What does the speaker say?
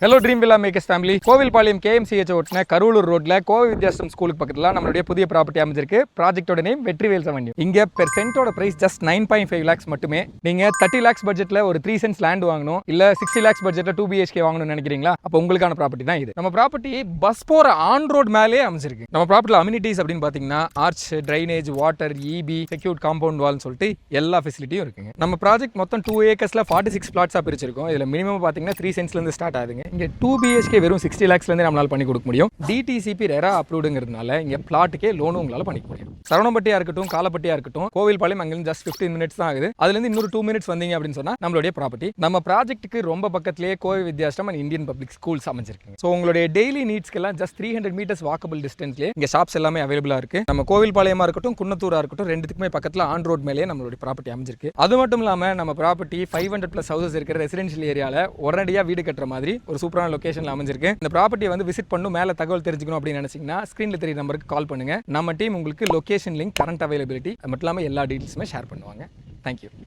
Hello dream villa makers family. Kovilpalayam KMCH ஓட்டின கரூலூர் ரோட்ல கோவை வித்யாசம் ஸ்கூலுக்கு பக்கத்துல நம்மளுடைய புதிய ப்ராப்பர்ட்டி அமைஞ்சிருக்கு. ப்ராஜெக்டோட நேம் வெற்றிவேல் செவன்யூ. இங்க பெர் சென்ட்டோட பிரைஸ் ஜஸ்ட் 9.5 lakhs மட்டுமே. நீங்க 30 lakhs பட்ஜெட்ல ஒரு 3 cents லேண்ட் வாங்கணும், இல்ல 60 lakhs பட்ஜெட்ல 2 BHK வாங்கணும்னு நினைக்கிறீங்களா? அப்ப உங்களுக்கான ப்ராப்பர்ட்டி தான் இது. நம்ம ப்ராப்பர்ட்டி பஸ் போற ஆன் ரோட் மேலே அமைஞ்சிருக்கு. நம்ம ப்ராப்பர்ட்டில அம்யூனிட்டிஸ் அப்படின்னு பாத்தீங்கன்னா arch, drainage, water, EB, secured compound வால்னு சொல்லிட்டு எல்லா ஃபெசிலிட்டியும் இருக்குங்க. நம்ம ப்ராஜெக்ட் மொத்தம் 2 acresல 46 plots பிரிச்சிருக்கோம். இதுல மினிமம் பாத்தீங்கன்னா 3 cents இருந்து ஸ்டார்ட் ஆகுதுங்க. இங்க 2 BHK வெறும் 60 lakhsல இருந்து நம்மளால பண்ணி கொடுக்க முடியும். DTCP ரெரா அப்ரூவ்டுங்கிறதுனால இங்க பிளாட்டுக்கே லோனும் உங்களால பண்ணிக்க முடியும். சரவணம்பட்டியா இருக்கட்டும், காலப்பட்டியா இருக்கட்டும், கோவில்பாளையம் அங்கிருந்து ஜஸ்ட் 15 minutes தான் ஆகுது. அதுல இருந்து இன்னொரு 2 minutes வந்தீங்க அப்படின்னு சொன்னா நம்மளுடைய ப்ராப்பர்ட்டி. நம்ம ப்ராஜெக்ட்டுக்கு ரொம்ப பக்கத்திலேயே கோவை வித்யாசம் அண்ட் இந்தியன் பப்ளிக் ஸ்கூல்ஸ் அமைஞ்சிருக்குங்க. ஸோ உங்களுடைய டெய்லி நீட்ஸ்க்கெல்லாம் ஜஸ்ட் 300 meters வாக்கபிள் டிஸ்டன்ஸ்லேயே இங்க ஷாப்ஸ் எல்லாமே அவைலபிளா இருக்கு. நம்ம கோவில்பாளையமா இருக்கட்டும், குன்னத்தூரா இருக்கட்டும், ரெண்டுத்துக்குமே பக்கத்துல ஆன் ரோட் மேலேயே நம்மளுடைய ப்ராப்பர்ட்டி அமைஞ்சிருக்கு. அது மட்டும் இல்லாம நம்ம ப்ராப்பர்ட்டி 500+ ஹவுசஸ் இருக்கிற ரெசிடென்ஷியல் ஏரியால உடனடியா வீடு கட்டுற மாதிரி ஒரு சூப்பரான லொகேஷன்ல அமைஞ்சிருக்கு. இந்த ப்ராப்பர்ட்டியை வந்து விசிட் பண்ணும், மேல தகவல் தெரிஞ்சுக்கணும் அப்படின்னு நினைச்சீங்கன்னா ஸ்கிரீன்ல தெரிய நம்பருக்கு கால் பண்ணுங்க. நம்ம டீம் உங்களுக்கு லொகேஷன் லிங்க், கரண்ட் அவைலபிலிட்டி, அது மட்டும் இல்லாமல் எல்லா டீட்டெயில்ஸுமே ஷேர் பண்ணுவாங்க. தேங்க்யூ.